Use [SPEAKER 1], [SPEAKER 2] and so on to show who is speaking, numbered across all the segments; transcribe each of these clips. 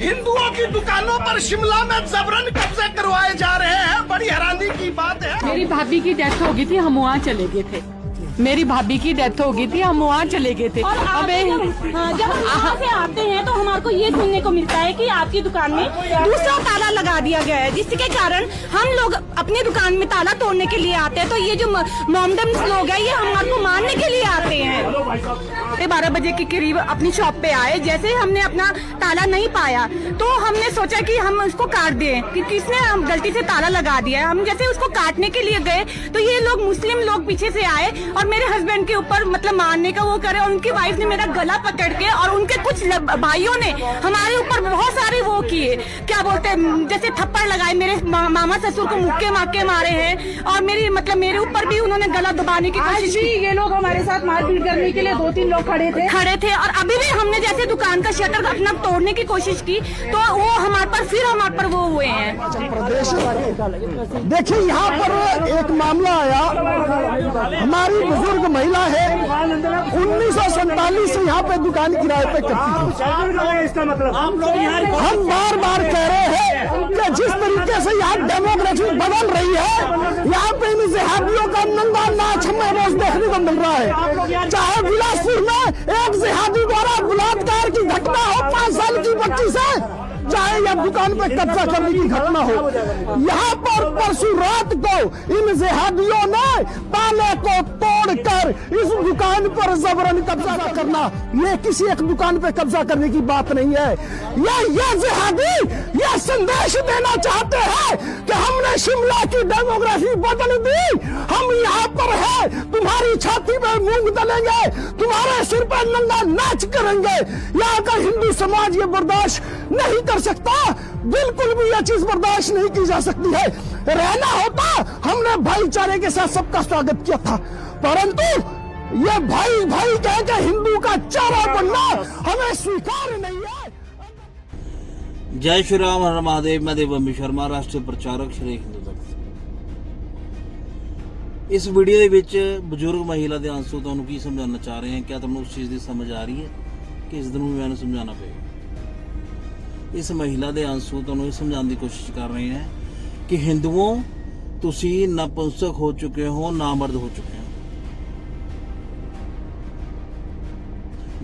[SPEAKER 1] हिंदुओं की दुकानों पर शिमला में जबरन कब्जे करवाए जा रहे हैं। बड़ी हैरानी की बात है।
[SPEAKER 2] मेरी भाभी की डेथ हो गई थी, हम वहाँ चले गए थे। मेरी भाभी की डेथ हो गई थी, हम वहाँ चले गए थे।
[SPEAKER 3] और
[SPEAKER 2] अबे
[SPEAKER 3] जब हम वहाँ से आते हैं तो हमारे को ये सुनने को मिलता है कि आपकी दुकान में दूसरा ताला लगा दिया गया है, जिसके कारण हम लोग अपनी दुकान में ताला तोड़ने के लिए आते हैं। तो ये जो मोमडन लोग हैं, ये हमारे को मारने के लिए आते हैं। 12 बजे के करीब अपनी शॉप पे आए। जैसे हमने अपना ताला नहीं पाया तो हमने सोचा कि हम उसको काट दें, कि किसने गलती से ताला लगा दिया है। हम जैसे उसको काटने के लिए गए तो ये लोग मुस्लिम लोग पीछे से आए और मेरे हस्बैंड के ऊपर मतलब मारने का वो करे। और उनकी वाइफ ने मेरा गला पकड़ के और उनके कुछ भाइयों ने हमारे ऊपर बहुत सारे वो किए, क्या बोलते हैं, जैसे थप्पड़ लगाए। मेरे मामा ससुर को मुक्के माके मारे हैं और मेरे ऊपर भी उन्होंने गला दबाने की कोशिश की।
[SPEAKER 4] ये लोग हमारे साथ मारपीट करने के लिए 2-3 लोग खड़े थे
[SPEAKER 3] और अभी भी हमने जैसे दुकान का शटर अपना तोड़ने की कोशिश की तो वो हमारे पर वो हुए हैं।
[SPEAKER 1] देखिए, यहाँ पर एक मामला आया। हमारी बुजुर्ग महिला है, 1947 से यहाँ पे दुकान किराए पे करती थी।
[SPEAKER 5] इसका मतलब
[SPEAKER 1] हम बार बार कह रहे हैं कि जिस तरीके से यहाँ डेमोक्रेसी बदल रही है, यहाँ पे इन जिहादियों का नंगा नाच हमें रोज देखने को मिल रहा है। चाहे बिलासपुर में एक जिहादी द्वारा बलात्कार की घटना हो 5 साल की बच्ची से, चाहे यह दुकान पे कब्जा करने की घटना हो। यहाँ पर परसों रात को इन जिहादियों ने ताले को तोड़कर इस दुकान पर जबरन कब्जा करना, ये किसी एक दुकान पे कब्जा करने की बात नहीं है। ये जिहादी यह संदेश देना चाहते हैं कि हमने शिमला की डेमोग्राफी बदल दी, हम यहाँ पर है, तुम्हारी छाती में मूंग दलेंगे, तुम्हारे सिर पर नंगा नाच करेंगे। यहाँ का हिंदू समाज ये बर्दाश्त नहीं कर सकता, बिल्कुल भी यह चीज बर्दाश्त नहीं की जा सकती है। रहना होता हमने भाईचारे के साथ सबका स्वागत किया था, परंतु ये भाई भाई कह के हिंदू का चारा बनना हमें स्वीकार नहीं है।
[SPEAKER 6] जय श्री राम, हर महादेव। मैं देवम्बी शर्मा, राष्ट्रीय प्रचारक श्री हिंदू तख्त। इस वीडियो ਦੇ ਵਿੱਚ ਬਜ਼ੁਰਗ ਮਹਿਲਾ ਦੇ ਆਂਸੂ ਤੁਹਾਨੂੰ ਕੀ ਸਮਝਾਉਣਾ ਚਾਹ ਰਹੇ हैं, क्या ਤੁਹਾਨੂੰ उस चीज़ ਦੀ समझ आ रही है कि इस दिन में मैंने समझाना पड़ेगा। इस महिला ਦੇ ਆਂਸੂ ਤੁਹਾਨੂੰ ਇਹ ਸਮਝਾਉਣ ਦੀ ਕੋਸ਼ਿਸ਼ ਕਰ ਰਹੇ हैं कि हिंदुओं ਤੁਸੀਂ नपुंसक हो चुके हो, नामर्द हो चुके हो।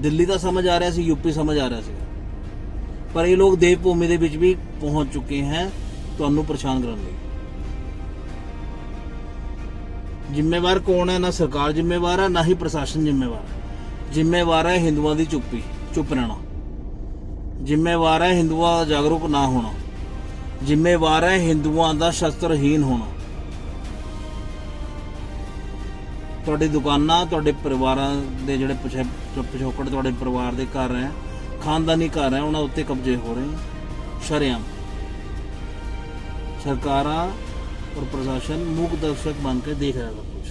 [SPEAKER 6] ਦਿੱਲੀ ਦਾ ਸਮਝ ਆ ਰਿਹਾ ਸੀ, यूपी ਸਮਝ ਆ ਰਿਹਾ ਸੀ, ਪਰ ਇਹ ਲੋਕ ਦੇਵ ਭੂਮੀ ਦੇ ਵਿੱਚ ਵੀ ਪਹੁੰਚ ਚੁੱਕੇ हैं ਤੁਹਾਨੂੰ ਪਰੇਸ਼ਾਨ ਕਰਨ ਲਈ। ਜ਼ਿੰਮੇਵਾਰ ਕੌਣ ਹੈ? ਨਾ ਸਰਕਾਰ ਜ਼ਿੰਮੇਵਾਰ ਹੈ, ਨਾ ਹੀ ਪ੍ਰਸ਼ਾਸਨ ਜ਼ਿੰਮੇਵਾਰ ਹੈ। ਜ਼ਿੰਮੇਵਾਰ ਹੈ ਹਿੰਦੂਆਂ ਦੀ ਚੁੱਪ ਰਹਿਣਾ। ਜ਼ਿੰਮੇਵਾਰ ਹੈ ਹਿੰਦੂਆਂ ਦਾ ਜਾਗਰੂਕ ਨਾ ਹੋਣਾ। ਜ਼ਿੰਮੇਵਾਰ ਹੈ ਹਿੰਦੂਆਂ ਦਾ ਸ਼ਸਤਰਹੀਨ ਹੋਣਾ। ਤੁਹਾਡੀ ਦੁਕਾਨਾਂ, ਤੁਹਾਡੇ ਪਰਿਵਾਰਾਂ ਦੇ ਜਿਹੜੇ ਪਿਛੋਕੜ ਤੁਹਾਡੇ ਪਰਿਵਾਰ ਦੇ ਘਰ ਹੈ, ਖਾਨਦਾਨੀ ਘਰ ਹੈ, ਉਹਨਾਂ ਉੱਤੇ ਕਬਜ਼ੇ ਹੋ ਰਹੇ ਸ਼ਰੇਆਮ। ਸਰਕਾਰਾਂ और प्रशासन मूक दर्शक बन के देख रहा है सब कुछ।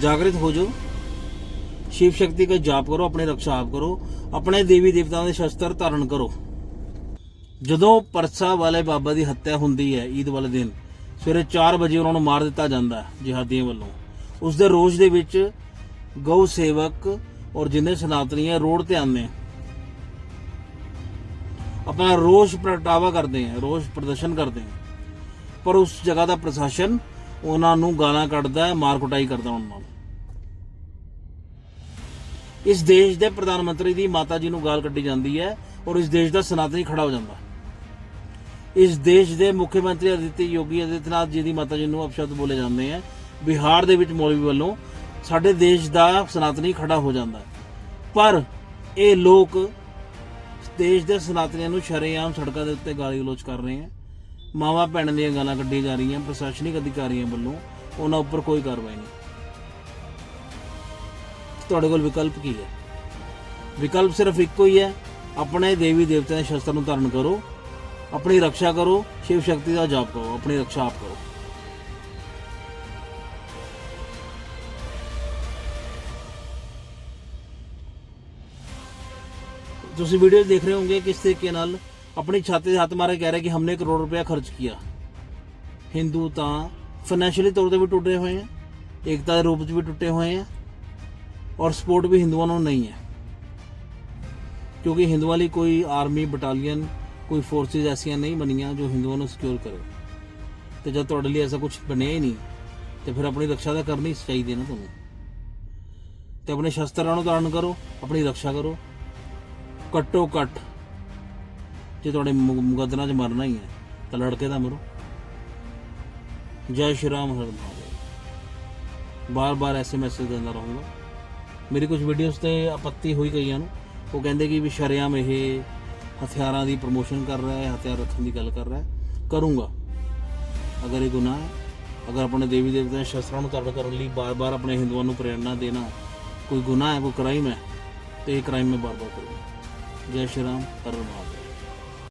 [SPEAKER 6] जागृत हो जाओ, शिव शक्ति का जाप करो, अपनी रक्षा आप करो, अपने देवी देवताओं के शस्त्र धारण करो। ਜਦੋਂ परसा वाले बाबा की हत्या ਹੁੰਦੀ है ईद वाले दिन ਸਵੇਰੇ 4 ਵਜੇ ਉਹਨਾਂ ਨੂੰ ਮਾਰ ਦਿੱਤਾ ਜਾਂਦਾ ਹੈ ਜਿਹਾਦੀਆਂ ਵੱਲੋਂ। ਉਸ ਦੇ ਰੋਸ਼ ਦੇ ਵਿੱਚ ਗਊ ਸੇਵਕ और जिन्हें सनातनी है रोड ते आने अपना रोष प्रगटावा करते हैं, रोष प्रदर्शन करते हैं, पर उस जगह का प्रशासन उन्होंने गालां कढ़दा है, मार कुटाई करता उन्होंने। इस देश के प्रधानमंत्री की माता जी को गाल कढ़ी जाती है और इस देश का सनातनी खड़ा हो जाता है। इस देश के मुख्यमंत्री योगी आदित्यनाथ जी की माता जी को अपशब्द बोले जाते हैं। बिहार के मौलवी वालों साडे देश का सनातनी खड़ा हो जाता है, पर ये लोग देश के सनातनियों को शरेआम सड़कों के उत्ते गाली गलोच कर रहे हैं। मावां भैणां दीयां गालां कढ़ी जा रही हैं प्रशासनिक अधिकारियों वालों, उन्हां उपर कोई कार्रवाई नहीं। तुहाडे कोल विकल्प की है? विकल्प सिर्फ इक्को ही है, अपने देवी देवताओं के शस्त्र धारण करो, अपनी रक्षा करो, शिव शक्ति का जाप करो, अपनी रक्षा आप करो। तुसीं वीडियो देख रहे होंगे किस तरीके नाल अपनी छाती से हाथ मारे कह रहे कि हमने 1 करोड़ रुपया खर्च किया। हिंदू तो फाइनैशियली तौर पर भी टुटे हुए हैं, एकता के रूप में भी टुटे हुए हैं, और सपोर्ट भी हिंदुओं को नहीं है, ਕਿਉਂਕਿ ਹਿੰਦੂਆਂ ਲਈ ਕੋਈ ਆਰਮੀ ਬਟਾਲੀਅਨ ਕੋਈ ਫੋਰਸਿਸ ਐਸੀਆਂ ਨਹੀਂ ਬਣੀਆਂ ਜੋ ਹਿੰਦੂਆਂ ਨੂੰ ਸਿਕਿਉਰ ਕਰੇ। ਤੇ ਜਦ ਤੁਹਾਡੇ ਲਈ ਐਸਾ ਕੁਝ ਬਣਿਆ ਹੀ ਨਹੀਂ ਤੇ ਫਿਰ ਆਪਣੀ ਰੱਖਿਆ ਤਾਂ ਕਰਨੀ ਚਾਹੀਦੀ ਹੈ ਨਾ ਤੁਹਾਨੂੰ। ਤੇ ਆਪਣੇ ਸ਼ਸਤਰਾਂ ਨੂੰ ਧਾਰਨ ਕਰੋ, ਆਪਣੀ ਰੱਖਿਆ ਕਰੋ। ਘੱਟੋ ਘੱਟ ਜੇ ਤੁਹਾਡੇ ਮੁਕੱਦਰਾਂ 'ਚ ਮਰਨਾ ਹੀ ਹੈ ਤਾਂ ਲੜਕੇ ਤਾਂ ਮਰੋ। ਜੈ ਸ਼੍ਰੀ ਰਾਮ ਹਰ ਮਹਾਦੇਵ। ਬਾਰ-ਬਾਰ ਐਸੇ ਮੈਸੇਜ ਦਿੰਦਾ ਰਹੂੰਗਾ। ਮੇਰੀ ਕੁਝ ਵੀਡੀਓਜ਼ ਤੇ ਆਪੱਤੀ ਹੋਈ ਕਈਆਂ ਨੂੰ, ਉਹ ਕਹਿੰਦੇ ਕਿ ਵੀ ਸ਼ਰੇਆਮ ਇਹ ਹਥਿਆਰਾਂ ਦੀ ਪ੍ਰਮੋਸ਼ਨ ਕਰ ਰਿਹਾ ਹੈ, ਹਥਿਆਰ ਰੱਖਣ ਦੀ ਗੱਲ ਕਰ ਰਿਹਾ ਹੈ। ਕਰੂੰਗਾ ਅਗਰ ਇਹ ਗੁਨਾਹ ਹੈ, ਅਗਰ ਆਪਣੇ ਦੇਵੀ ਦੇਵਤਿਆਂ ਦੇ ਸ਼ਸਤਰਾਂ ਨੂੰ ਧਾਰਨ ਕਰਨ ਲਈ ਬਾਰ-ਬਾਰ ਆਪਣੇ ਹਿੰਦੂਆਂ ਨੂੰ ਪ੍ਰੇਰਨਾ ਦੇਣਾ ਕੋਈ ਗੁਨਾਹ ਹੈ, ਕੋਈ ਕ੍ਰਾਈਮ ਹੈ, ਤੇ ਇਹ ਕ੍ਰਾਈਮ ਮੈਂ ਬਾਰ-ਬਾਰ ਕਰੂੰਗਾ। ਜੈ ਸ਼੍ਰੀ ਰਾਮ ਹਰ ਮਹਾਦੇਵ।